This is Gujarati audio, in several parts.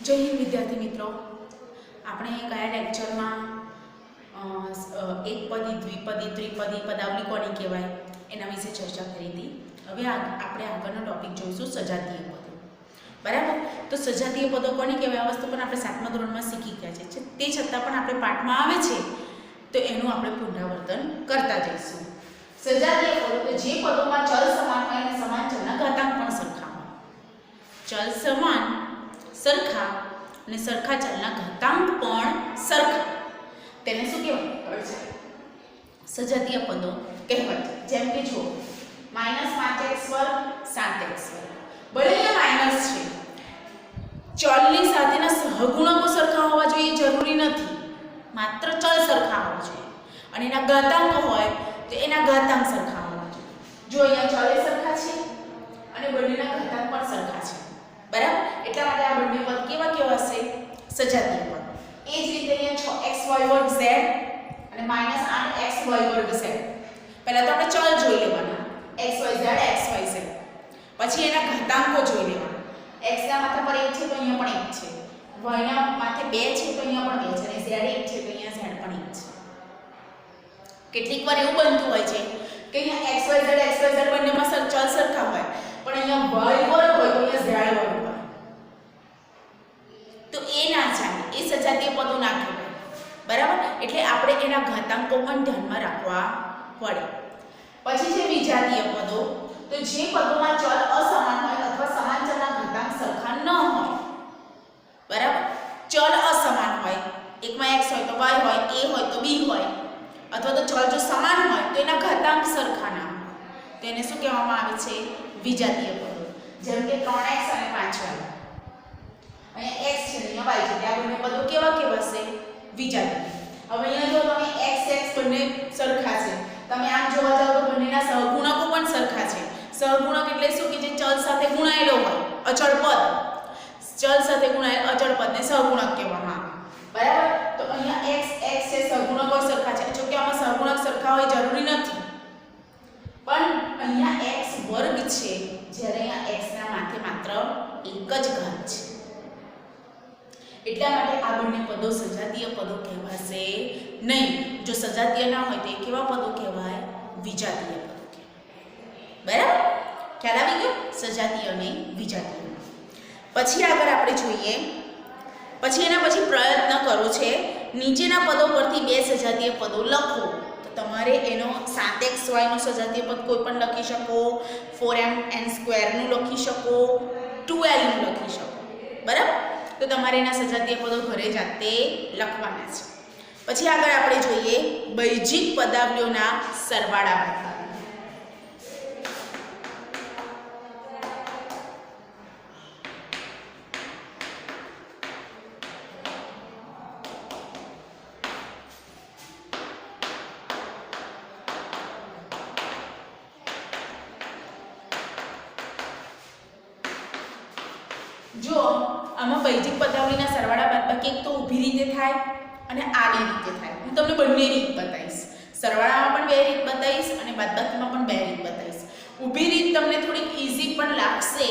જય હિન્દ વિદ્યાર્થી મિત્રો, આપણે ગયા લેક્ચરમાં એકપદી, દ્વિપદી, ત્રિપદી, પદાવલી કોને કહેવાય એના વિશે ચર્ચા કરી હતી. હવે આપણે આગળનો ટોપિક જોઈશું સજાતીય પદો. બરાબર? તો સજાતીય પદો કોને કહેવાય આ વસ્તુ પણ આપણે 7મા ધોરણમાં શીખી ગયા છે. તે છતાં પણ આપણે પાઠમાં આવે છે તો એનું આપણે પુનરાવર્તન કરતા જઈશું. સજાતીય પદો કે જે પદોમાં ચલ સમાન હોય અને સમાન ચલના ઘાતાંક પણ સરખા હોય. ચલ સમાન સરખા અને સરખા ચલના ઘાતાંક પણ સરખા, તેને શું કહેવાય? સજાતીય પદો કહેવાય. જેમ કે જુઓ, -5x² 7x². ભલે અહીંયા માઇનસ છે, ચલની સાથેના સહગુણકો સરખા હોવા જોઈએ જરૂરી નથી, માત્ર ચલ સરખા હોવા જોઈએ. અને એના ઘાતાંક હોય તો એના ઘાતાંક સરખા હોવા જોઈએ. જો અહીંયા ચલે સરખા છે અને બંનેના ઘાતાંક પણ સરખા છે. બરાબર? એટલા માટે આ બંને પદ કેવા હશે? સજાતીય પદ. એ જ રીતે અહીંયા 6xy² z અને -8xy² z. પહેલા તો આપણે ચલ જોઈ લેવાના, xyz xyz. પછી એના ઘાતાંકો જોઈ લેવાના. x ના માથે પર 1 છે તો અહીંયા પણ 1 છે, y ના માથે 2 છે તો અહીંયા પણ 2 છે, અને z 1 છે તો અહીંયા z પણ 1 છે. કેટલીક વાર એવું બનતું હોય છે કે અહીંયા xyz બંનેમાં ચલ સરખા હોય, પણ અહીંયા y² હોય તો અહીંયા z² હોય. તો એ ના ચાલે, એ સજાતીય પદો ના કહેવાય. બરાબર? એટલે આપણે એના ઘાતાંકો પણ ધ્યાનમાં રાખવા પડે. પછી છે વિજાતીય પદો. તો જે પદોમાં ચલ અસમાન હોય અથવા સમાન ચલના ઘાતાંક સરખા ન હોય. બરાબર? ચલ અસમાન હોય, એકમાં x હોય તો y હોય, a હોય તો b હોય, અથવા તો ચલ જો સમાન હોય તો એના ઘાતાંક સરખા ના હોય, તો એને શું કહેવામાં આવે છે? વિજાતીય પદો. જેમ કે 3x અને 5y. અહીંયા x છે અને અહીંયા y છે. આ બંને પદો કેવા હશે? વિજાતીય. હવે અહીંયા જો તમે x બંને સરખા છે, તમે આમ જોવા જાવ તો બંનેના સહગુણકો પણ સરખા છે. સહગુણક એટલે શું કે જે ચલ સાથે ગુણાયેલો હોય, અચળ પદ. ચલ સાથે ગુણાયેલ અચળ પદને સહગુણક કહેવામાં આવે. બરાબર? તો અહીંયા x છે, સહગુણકો સરખા છે. જો કે આમાં સહગુણક સરખા હોય જરૂરી નથી, પણ અહીંયા x વર્ગ છે, જ્યારે અહીંયા x ના માથે માત્ર એક જ ઘાત છે. એટલા માટે આ બંને પદો સજાતીય પદો કહેવાશે નહીં. જો સજાતીય ના હોય તો એ કેવા પદો કહેવાય? વિજાતીય પદો કહેવાય. બરાબર? ખ્યાલ આવી ગયો? સજાતીય અને વિજાતીય. પછી આગળ આપણે જોઈએ, પછી એના પછી પ્રયત્ન કરો છે નીચેના પદો પરથી બે સજાતીય પદો લખો. તો તમારે એનો 7xy નો સજાતીય પદ કોઈ પણ લખી શકો, 4mn² નું લખી શકો, 2l નું લખી શકો. બરાબર? તો તમારે એના સજાતીય પદો ઘરે જાતે લખવાના છે. પછી આગળ આપણે જોઈએ બૈજિક પદાવલીઓના સરવાળા બાદબાકી. જો આમાં બૈજિક પદાવલીના સરવાળા બાદબાકી એક તો ઊભી રીતે થાય અને આડી રીતે થાય. હું તમને બંને રીત બતાવીશ. સરવાળામાં પણ બે રીત બતાવીશ અને બાદબાકીમાં પણ બે રીત બતાવીશ. ઊભી રીત તમને થોડીક ઈઝી પણ લાગશે,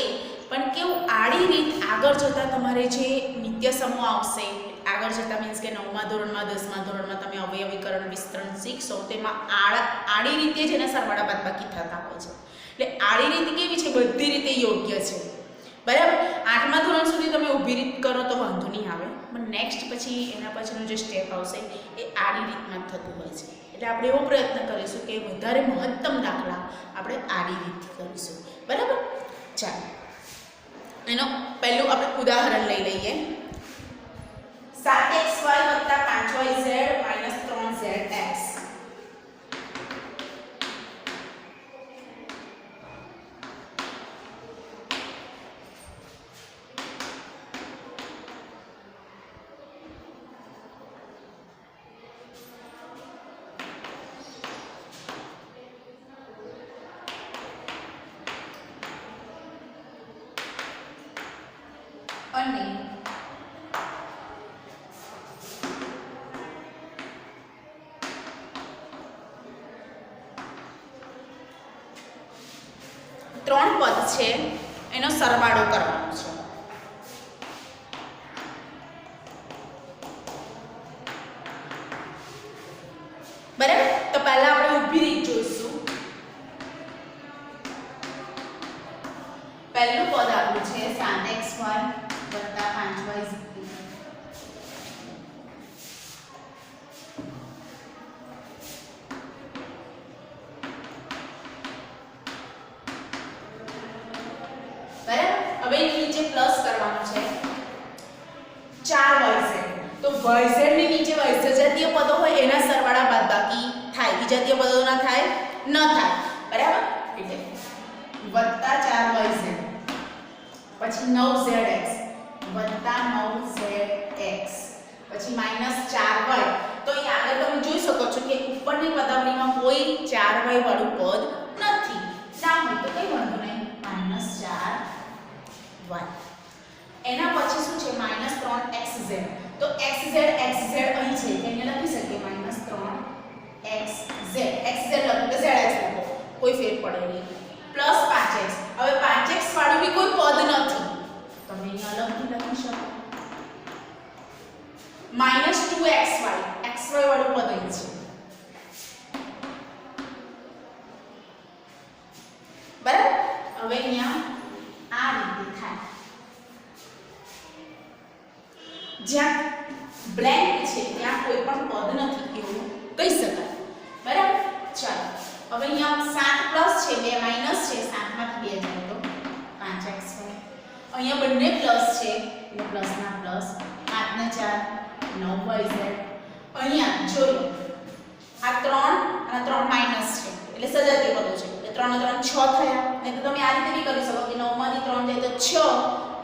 પણ કેવું આડી રીત આગળ જતાં તમારે જે નિત્ય સમૂહ આવશે, આગળ જતાં મીન્સ કે 9મા ધોરણમાં 10મા ધોરણમાં તમે અવયવીકરણ વિસ્તરણ શીખશો, તેમાં આડી રીતે જ એના સરવાળા બાદબાકી થતા હોય છે. એટલે આડી રીત કેવી છે? બધી રીતે યોગ્ય છે. બરાબર? 8મા ધોરણ સુધી તમે ઊભી રીત કરો તો વાંધો નહીં આવે, પણ નેક્સ્ટ પછી એના પછીનું જે સ્ટેપ આવશે એ આડી રીતમાં જ થતું હોય છે. એટલે આપણે એવો પ્રયત્ન કરીશું કે વધારે મહત્તમ દાખલા આપણે આડી રીતથી કરીશું. બરાબર? ચાલો, એનો પહેલું આપણે ઉદાહરણ લઈ લઈએ. 7xy + 5yz - 3zx. અને 3 પદ છે એનો સરવાળો કરવાનો છે. પહેલું પદ આપણું છે 7xy વત્તા 5y બરાબર. હવે નીચે પ્લસ કરવાનું છે 4yz. તો yz ની નીચે સજાતીય પદો હોય એના સરવાળા બાદબાકી થાય, વિજાતીય પદો ના થાય ન થાય. બરાબર. એટલે વત્તા 4yz પછી 9zx વત્તા 9zx પછી માઈનસ 4y. તો અહીં આગળ તમે જોઈ શકો છો કે ઉપરની પદાવલીમાં કોઈ 4y વાળું પદ નથી. ના હોય તો કઈ વાંધો નહીં, માઈનસ 4y. એના પછી શું છે માઈનસ 3xz. તો xz xz અહીં છે કે અહીંયા લખી શકીએ માઈનસ 3xz. xz લખો કે zx લખો કોઈ ફેર પડે નહીં. Plus 5x. હવે 5x વાળું બી કોઈ પદ નથી, તમે અહીંયા અલગથી લખી શકો. Minus 2xy. xy વાળું પદ અહીં છે. બરાબર. હવે અહીંયા આ રીતે થાય. જ્યાં બ્લેન્ક છે ત્યાં કોઈ પણ પદ નથી એવું કહી શકાય. બરાબર. ચાલો હવે અહીંયા 7 પ્લસ છે 2 માઈનસ છે, 7 માંથી 2 જાય તો 5xy. અહીંયા બંને પ્લસ છે એટલે પ્લસ ના પ્લસ, 5 ને 4 9yz. અહીંયા જોયો આ 3 અને 3 માઈનસ છે એટલે સજાતીય પદો છે એટલે 3 ને 3 6 થયા. નહીં તો તમે આ રીતે બી કરી શકો કે 9 માંથી 3 જાય તો 6,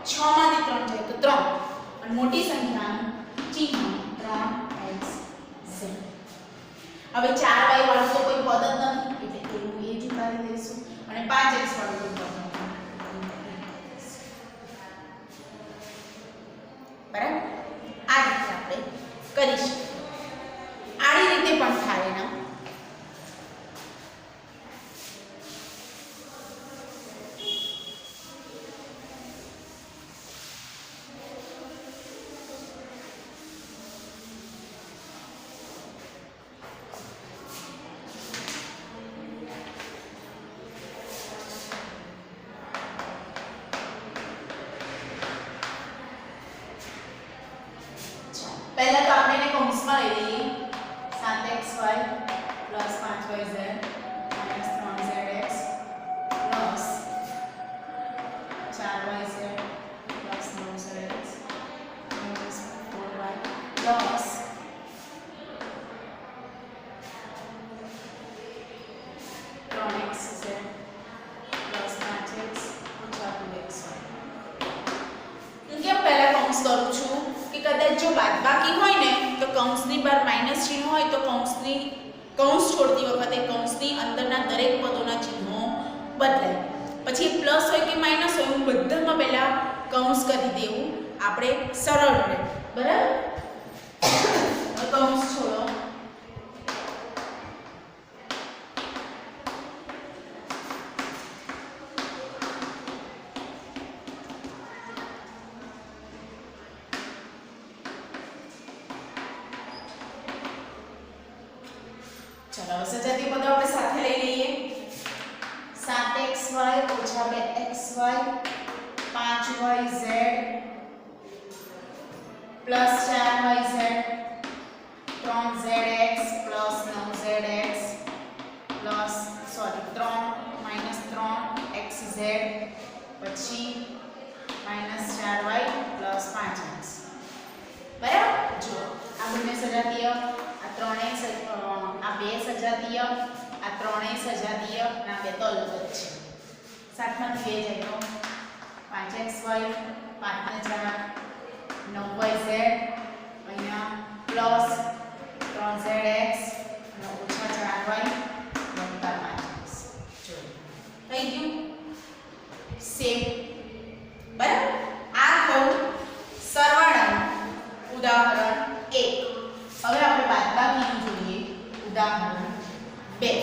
6 માંથી 3 જાય તો 3 અને મોટી સંખ્યાનું ચિહ્ન 3xz. હવે 4y વાળું તો કોઈ પદ જ નથી એટલે એવું એ જ ઉતારી દઈશું અને 5x વાળું કોઈ પદ નથી. બરાબર. આ રીતે આપણે કરીશું. આડી રીતે પણ થાય એના. પહેલા તો આપણે એને કૌંસમાં લઈ લઈએ. 7xy plus 5yz minus 3zx plus 4yz plus 9zx minus 4y plus 3xz plus 5x ઓછા 2xy. હું કેમ પહેલા કૌંસ કરું છું કે કદાચ જો બાદબાકી હોય ને તો કૌંસની બહાર માઈનસ ચિહ્ન હોય તો કૌંસ છોડતી વખતે કૌંસની અંદરના દરેક પદોના ચિહ્નો બદલાય. પછી પ્લસ હોય કે માઈનસ હોય હું બધામાં પહેલા કૌંસ કરી દેવું આપણે સરળ રહે. બરાબર. કૌંસ છોડો. चलो सजातीय पदों આપણે સાથે લઈ લઈએ. 7xy ઓછા 2xy 5yz plus 4yz 3zx plus 9zx plus 3 minus 3xz પછી માઈનસ 4y પ્લસ 5x. બરાબર. જો આ બંને સજાતીય, આ ત્રણેય આ બે સજાતીય, આ ત્રણેય સજાતીય અને આ બે તો અલગ જ છે. 7 માંથી 2 જાય તો 5xy 5 ને 4 9yz અહીંયા પ્લસ 3zx અને ઓછા 4y વત્તા 5x. જો થઈ ગયું સેમ. બરાબર. આ થયું સરવાળાનું ઉદાહરણ 1. હવે આપણે બાદબાકીનું જોઈએ ઉદાહરણ 2.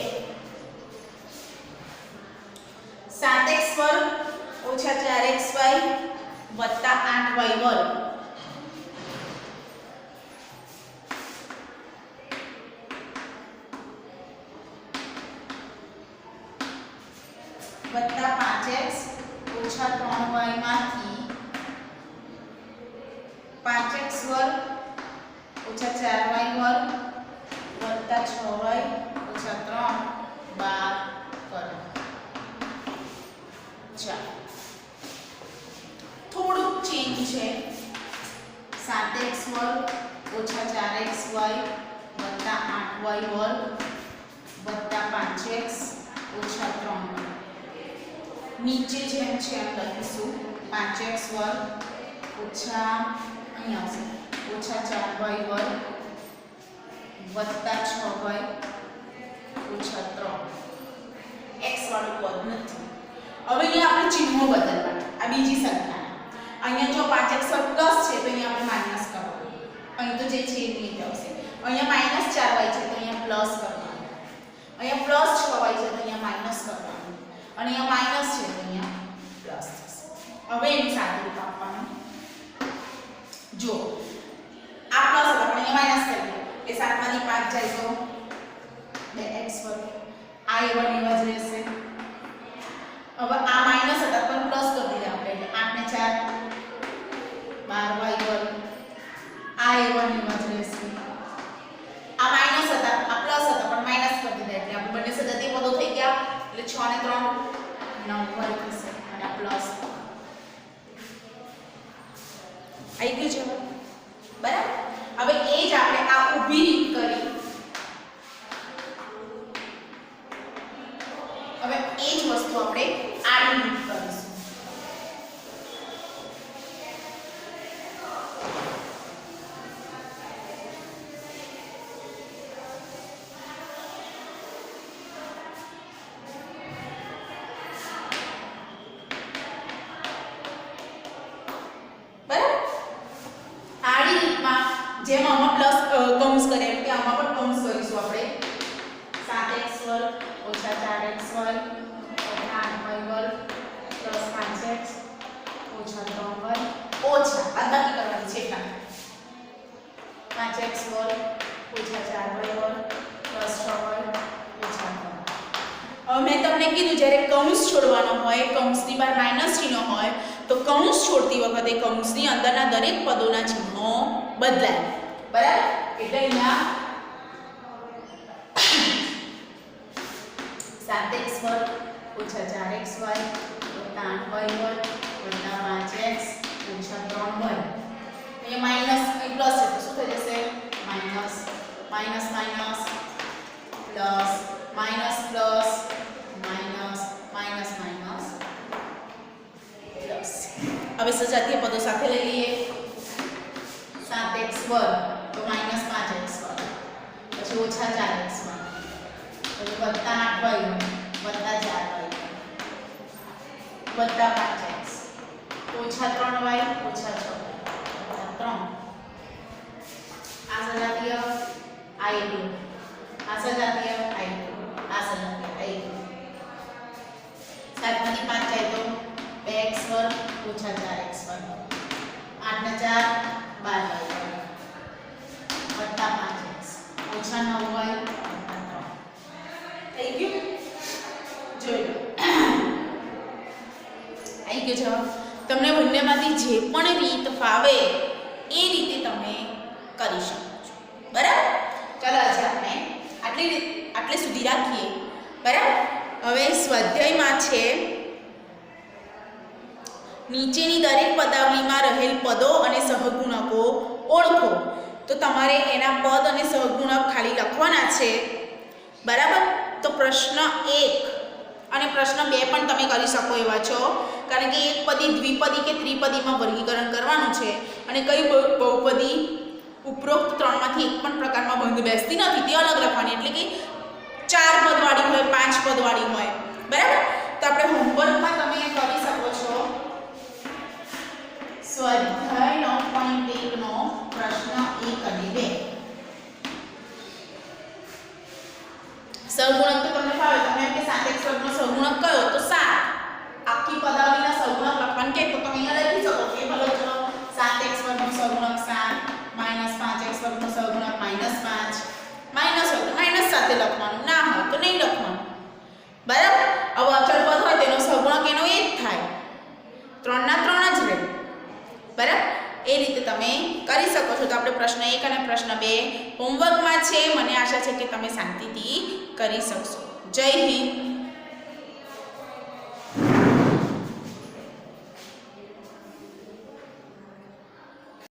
7x વર્ગ ઓછા 4xy વત્તા 8y વર્ગ વત્તા 5x ઓછા 3y માંથી 5x વર્ગ ઓછા 4y વર્ગ વત્તા 6y ઓછા 3 બાદ કરો. ચાલો થોડુંક ચેન્જ છે. 7x વર્ગ ઓછા 4xy વત્તા 8y વર્ગ વત્તા 5x ઓછા 3y. નીચે જેમ છે એમ લખીશું 5x વર્ગ ઓછા અહીં આવશે ઓછા 4y વર્ગ વત્તા 6y ઓછા 3. x વાળું પદ નથી. હવે અહીંયા આપણે ચિહ્નો બદલવાના. આ બીજી સંખ્યા અહીંયા જો 5x વર્ગ પ્લસ છે તો અહીંયા આપણે માઈનસ કરવાનું. અહીં તો જે છે એ રીતે આવશે. અહીંયા માઈનસ 4y છે તો અહીંયા પ્લસ કરવાનું. અહીંયા પ્લસ 6y છે તો અહીંયા માઈનસ કરવાનું. અને અહીંયા માઈનસ છે તો અહીંયા પ્લસ થશે. હવે એની સાથે રૂપ આપવાનું. જો આ પ્લસ હતો પણ અહીંયા માઈનસ કરી દો. એ 7 માંથી 5 જાય તો 2x વર્ગ. આ એવા જ રહેશે. હવે આ માઈનસ હતા પણ પ્લસ કરી દીધા આપણે એટલે 8 ને 4 12y વર્ગ. આ એવા જ રહેશે. આ માઈનસ હતા આ પ્લસ હતા પણ માઈનસ કરી દીધા એટલે આપણે બંને સજાતીય પદો થઈ ગયા. એટલે 6 ને 3 9y થશે અને આ પ્લસ આવી ગયું છે. બરાબર. હવે એ જ આપણે આ ઊભી રીત કરી. હવે એ જ વસ્તુ આપણે આડી રીત કરીશું. જેમ આમાં પ્લસ કૌંસ કરે એમ કે આમાં પણ કૌંસ કરીશું આપણે. 7x વર્ગ ઓછા 4x વર્ગ ઓછા 8y વર્ગ પ્લસ 5x ઓછા 3y ઓછા બાદબાકી કરવાની છે એટલા 5x વર્ગ ઓછા 4y વર્ગ પ્લસ 6y ઓછા 3. હવે મેં તમને કીધું જ્યારે કૌંસ છોડવાનો હોય કૌંસની બહાર માઈનસ ચિહ્ન હોય તો કૌંસ છોડતી વખતે કૌંસની અંદરના દરેક પદોના ચિહ્નો બદલાય. બરાબર. એટલે અહીંયા 7x વર્ગ ઓછા 4xy વત્તા 8y વર્ગ વત્તા 5x ઓછા 3y. અહીંયા માઈનસ અહીં પ્લસ છે તો શું થઈ જશે minus minus minus plus minus plus minus minus minus plus. હવે સજાતીય પદો સાથે લઈ લઈએ. 7x વર્ગ તો માઈનસ 5x વર્ગ પછી ઓછા 4x વર્ગ પછી વત્તા 8y વર્ગ વત્તા 4y વત્તા 5x ઓછા 3y ઓછા 6y વત્તા 3. આ સજાતીય આ એકલું આ સજાતીય આ એકલું આ સજાતીય આ એકલું. 7 માંથી 5 જાય તો 2x વર્ગ ઓછા 4x વર્ગ 8 ને 4 12y વત્તા 5x ઓછા 9y વત્તા 3. થઈ ગયું. જોઈ લો આવી ગયું જવાબ. તમને બંનેમાંથી જે પણ રીત ફાવે એ રીતે તમે કરી શકો છો. બરાબર. ચાલો આજે આપણે આટલે સુધી રાખીએ. બરાબર. હવે સ્વાધ્યાયમાં છે નીચેની દરેક પદાવલીમાં રહેલ પદો અને સહગુણકો ઓળખો. તો તમારે એના પદ અને સહગુણક ખાલી લખવાના છે. બરાબર. તો પ્રશ્ન 1 અને પ્રશ્ન 2 પણ તમે કરી શકો એવા છો કારણ કે એકપદી દ્વિપદી કે ત્રિપદીમાં વર્ગીકરણ કરવાનું છે અને કઈ બહુપદી ઉપરોક્ત ત્રણમાંથી એક પણ પ્રકારમાં બંધ બેસતી નથી તે અલગ લખવાની. એટલે કે 4 પદવાળી હોય 5 પદવાળી હોય. બરાબર. તો આપણે હોમવર્કમાં તમે કરી શકો છો. સ્વાધ્યાય 9.1 નો પ્રશ્ન 1 અને 2. સહગુણક તો તમને ફાવે. તમે એમ કે 7x વર્ગનો સહગુણક કયો તો 7. આખી પદાવલીના સહગુણક લખવાનું કે તો તમે અહીંયા લખી શકો કે ભલે ચલો 7x વર્ગનો સહગુણક 7 -5x વર્ગનો સહગુણક -5 માઈનસ હોય તો માઈનસ સાથે લખવાનું ના હોય તો નહીં લખવાનું. બરાબર. હવે અચળ પદ હોય તેનો સહગુણક એનો 1 થાય. તમે કરી શકો છો. તો આપણે પ્રશ્ન 1 અને પ્રશ્ન 2 હોમવર્કમાં છે. મને આશા છે કે તમે શાંતિથી કરી શકશો. જય હિન્દ.